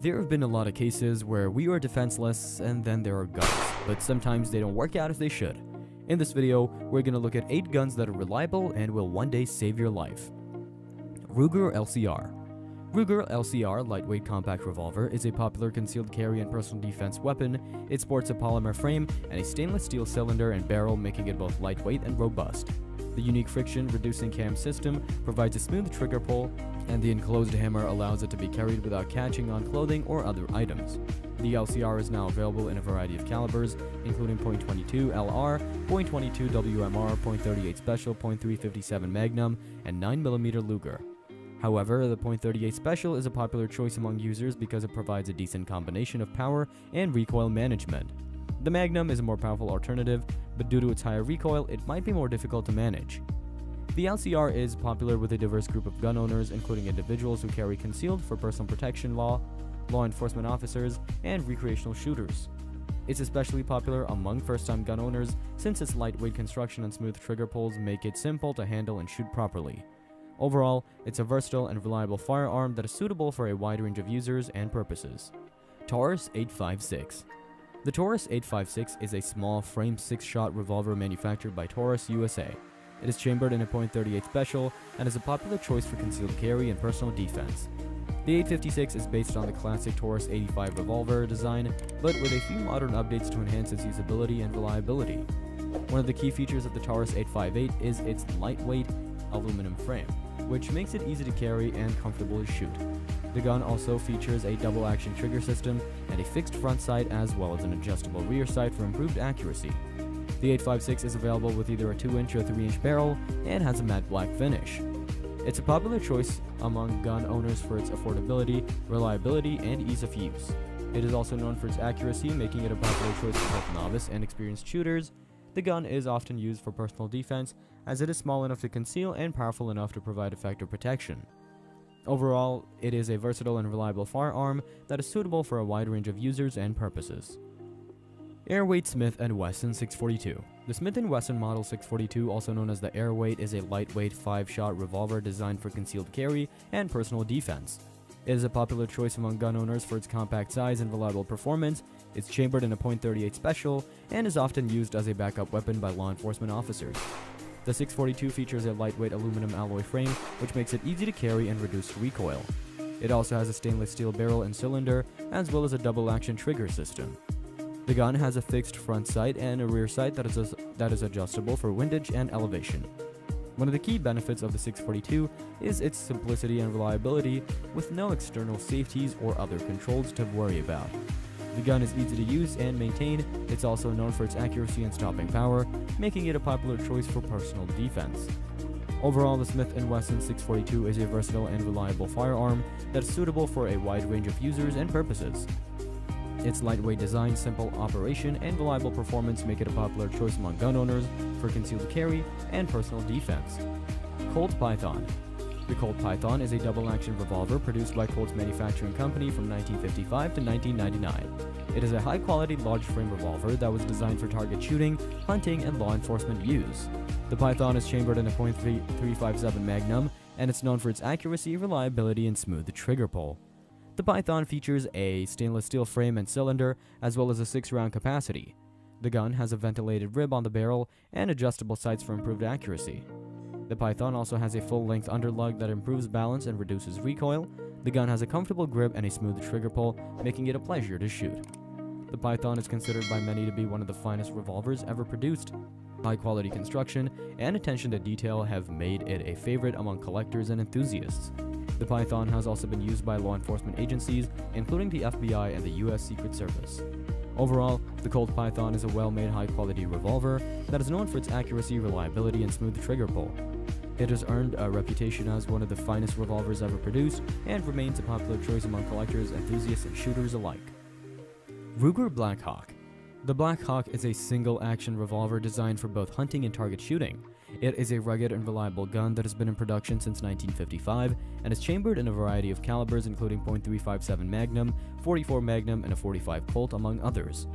There have been a lot of cases where we are defenseless and then there are guns, but sometimes they don't work out as they should. In this video, we're going to look at 8 guns that are reliable and will one day save your life. Ruger LCR. Ruger LCR lightweight compact revolver is a popular concealed carry and personal defense weapon. It sports a polymer frame and a stainless steel cylinder and barrel, making it both lightweight and robust. The unique friction-reducing cam system provides a smooth trigger pull, and the enclosed hammer allows it to be carried without catching on clothing or other items. The LCR is now available in a variety of calibers, including .22 LR, .22 WMR, .38 Special, .357 Magnum, and 9mm Luger. However, the .38 Special is a popular choice among users because it provides a decent combination of power and recoil management. The Magnum is a more powerful alternative, but due to its higher recoil, it might be more difficult to manage. The LCR is popular with a diverse group of gun owners, including individuals who carry concealed for personal protection law enforcement officers, and recreational shooters. It's especially popular among first-time gun owners since its lightweight construction and smooth trigger pulls make it simple to handle and shoot properly. Overall, it's a versatile and reliable firearm that is suitable for a wide range of users and purposes. Taurus 856. The Taurus 856 is a small frame 6-shot revolver manufactured by Taurus USA. It is chambered in a .38 Special and is a popular choice for concealed carry and personal defense. The 856 is based on the classic Taurus 85 revolver design, but with a few modern updates to enhance its usability and reliability. One of the key features of the Taurus 858 is its lightweight aluminum frame, which makes it easy to carry and comfortable to shoot. The gun also features a double-action trigger system and a fixed front sight as well as an adjustable rear sight for improved accuracy. The 856 is available with either a 2-inch or 3-inch barrel and has a matte black finish. It's a popular choice among gun owners for its affordability, reliability, and ease of use. It is also known for its accuracy, making it a popular choice for both novice and experienced shooters. The gun is often used for personal defense, as it is small enough to conceal and powerful enough to provide effective protection. Overall, it is a versatile and reliable firearm that is suitable for a wide range of users and purposes. Airweight Smith & Wesson 642. The Smith & Wesson Model 642, also known as the Airweight, is a lightweight 5-shot revolver designed for concealed carry and personal defense. It is a popular choice among gun owners for its compact size and reliable performance. It's chambered in a .38 Special and is often used as a backup weapon by law enforcement officers. The 642 features a lightweight aluminum alloy frame, which makes it easy to carry and reduced recoil. It also has a stainless steel barrel and cylinder, as well as a double-action trigger system. The gun has a fixed front sight and a rear sight that is adjustable for windage and elevation. One of the key benefits of the 642 is its simplicity and reliability, with no external safeties or other controls to worry about. The gun is easy to use and maintain. It's also known for its accuracy and stopping power, making it a popular choice for personal defense. Overall, the Smith & Wesson 642 is a versatile and reliable firearm that is suitable for a wide range of users and purposes. Its lightweight design, simple operation, and reliable performance make it a popular choice among gun owners for concealed carry and personal defense. Colt Python. The Colt Python is a double-action revolver produced by Colt's manufacturing company from 1955 to 1999. It is a high-quality, large-frame revolver that was designed for target shooting, hunting, and law enforcement use. The Python is chambered in a .357 Magnum, and it's known for its accuracy, reliability, and smooth trigger pull. The Python features a stainless steel frame and cylinder, as well as a 6-round capacity. The gun has a ventilated rib on the barrel and adjustable sights for improved accuracy. The Python also has a full-length underlug that improves balance and reduces recoil. The gun has a comfortable grip and a smooth trigger pull, making it a pleasure to shoot. The Python is considered by many to be one of the finest revolvers ever produced. High-quality construction and attention to detail have made it a favorite among collectors and enthusiasts. The Python has also been used by law enforcement agencies, including the FBI and the U.S. Secret Service. Overall, the Colt Python is a well-made, high-quality revolver that is known for its accuracy, reliability, and smooth trigger pull. It has earned a reputation as one of the finest revolvers ever produced and remains a popular choice among collectors, enthusiasts, and shooters alike. Ruger Blackhawk. The Blackhawk is a single-action revolver designed for both hunting and target shooting. It is a rugged and reliable gun that has been in production since 1955 and is chambered in a variety of calibers, including .357 Magnum, .44 Magnum, and a .45 Colt, among others.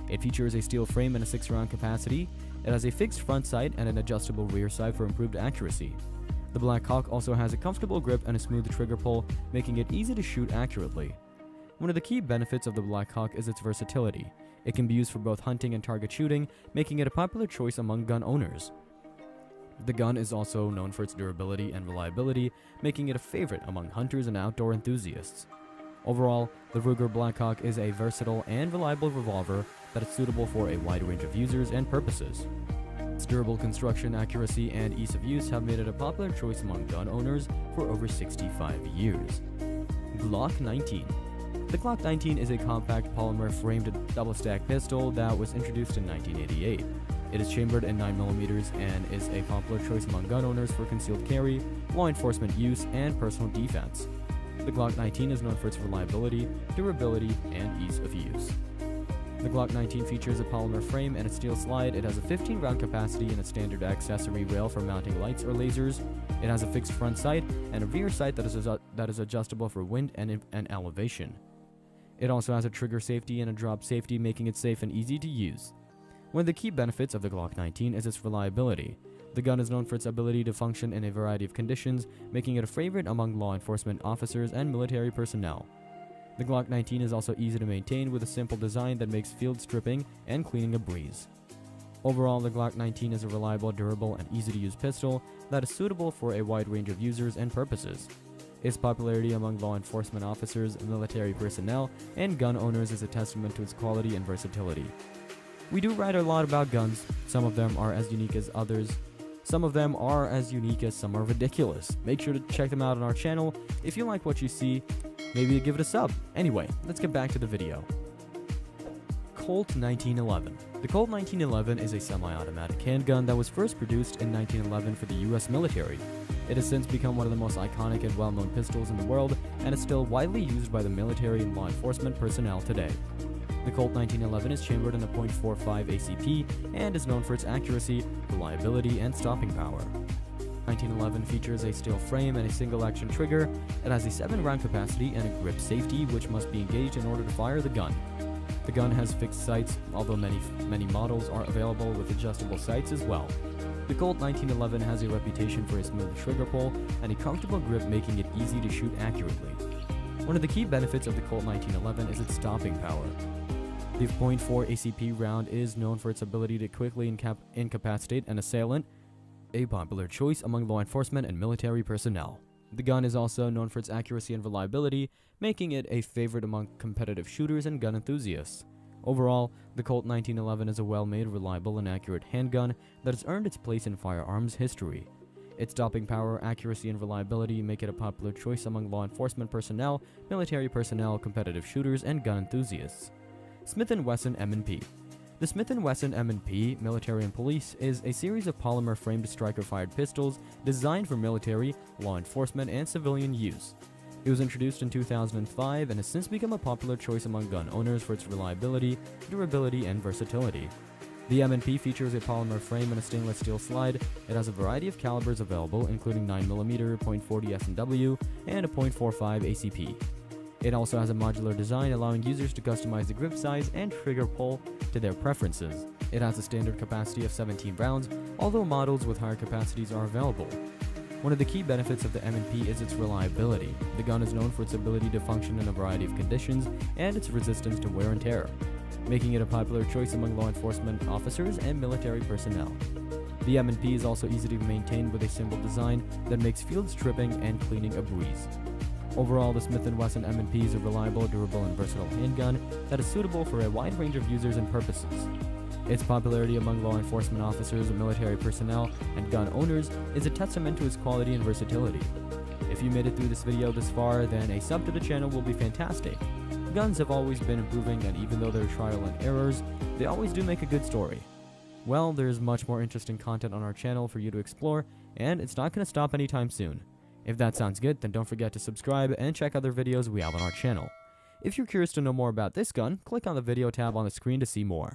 It features a steel frame and a 6-round capacity. It has a fixed front sight and an adjustable rear sight for improved accuracy. The Blackhawk also has a comfortable grip and a smooth trigger pull, making it easy to shoot accurately. One of the key benefits of the Blackhawk is its versatility. It can be used for both hunting and target shooting, making it a popular choice among gun owners. The gun is also known for its durability and reliability, making it a favorite among hunters and outdoor enthusiasts. Overall, the Ruger Blackhawk is a versatile and reliable revolver that is suitable for a wide range of users and purposes. Its durable construction, accuracy, and ease of use have made it a popular choice among gun owners for over 65 years. Glock 19. The Glock 19 is a compact polymer-framed double-stack pistol that was introduced in 1988. It is chambered in 9mm and is a popular choice among gun owners for concealed carry, law enforcement use, and personal defense. The Glock 19 is known for its reliability, durability, and ease of use. The Glock 19 features a polymer frame and a steel slide. It has a 15-round capacity and a standard accessory rail for mounting lights or lasers. It has a fixed front sight and a rear sight that is adjustable for wind and elevation. It also has a trigger safety and a drop safety, making it safe and easy to use. One of the key benefits of the Glock 19 is its reliability. The gun is known for its ability to function in a variety of conditions, making it a favorite among law enforcement officers and military personnel. The Glock 19 is also easy to maintain with a simple design that makes field stripping and cleaning a breeze. Overall, the Glock 19 is a reliable, durable, and easy-to-use pistol that is suitable for a wide range of users and purposes. Its popularity among law enforcement officers, military personnel, and gun owners is a testament to its quality and versatility. We do write a lot about guns. Some of them are as unique as others. Some of them are as unique as some are ridiculous. Make sure to check them out on our channel. If you like what you see, maybe give it a sub. Anyway, let's get back to the video. Colt 1911. The Colt 1911 is a semi-automatic handgun that was first produced in 1911 for the US military. It has since become one of the most iconic and well-known pistols in the world and is still widely used by the military and law enforcement personnel today. The Colt 1911 is chambered in a .45 ACP and is known for its accuracy, reliability, and stopping power. 1911 features a steel frame and a single-action trigger. It has a 7-round capacity and a grip safety, which must be engaged in order to fire the gun. The gun has fixed sights, although many models are available with adjustable sights as well. The Colt 1911 has a reputation for a smooth trigger pull and a comfortable grip, making it easy to shoot accurately. One of the key benefits of the Colt 1911 is its stopping power. The .4 ACP round is known for its ability to quickly incapacitate an assailant, a popular choice among law enforcement and military personnel. The gun is also known for its accuracy and reliability, making it a favorite among competitive shooters and gun enthusiasts. Overall, the Colt 1911 is a well-made, reliable, and accurate handgun that has earned its place in firearms history. Its stopping power, accuracy, and reliability make it a popular choice among law enforcement personnel, military personnel, competitive shooters, and gun enthusiasts. Smith & Wesson MP. The Smith & Wesson MP, Military and Police, is a series of polymer-framed striker-fired pistols designed for military, law enforcement, and civilian use. It was introduced in 2005 and has since become a popular choice among gun owners for its reliability, durability, and versatility. The M&P features a polymer frame and a stainless steel slide. It has a variety of calibers available, including 9mm, .40 S&W, and a .45 ACP. It also has a modular design, allowing users to customize the grip size and trigger pull to their preferences. It has a standard capacity of 17 rounds, although models with higher capacities are available. One of the key benefits of the M&P is its reliability. The gun is known for its ability to function in a variety of conditions and its resistance to wear and tear, making it a popular choice among law enforcement officers and military personnel. The M&P is also easy to maintain with a simple design that makes field stripping and cleaning a breeze. Overall, the Smith & Wesson M&P is a reliable, durable, and versatile handgun that is suitable for a wide range of users and purposes. Its popularity among law enforcement officers, military personnel, and gun owners is a testament to its quality and versatility. If you made it through this video this far, then a sub to the channel will be fantastic. Guns have always been improving, and even though there are trial and errors, they always do make a good story. Well, there's much more interesting content on our channel for you to explore, and it's not going to stop anytime soon. If that sounds good, then don't forget to subscribe and check other videos we have on our channel. If you're curious to know more about this gun, click on the video tab on the screen to see more.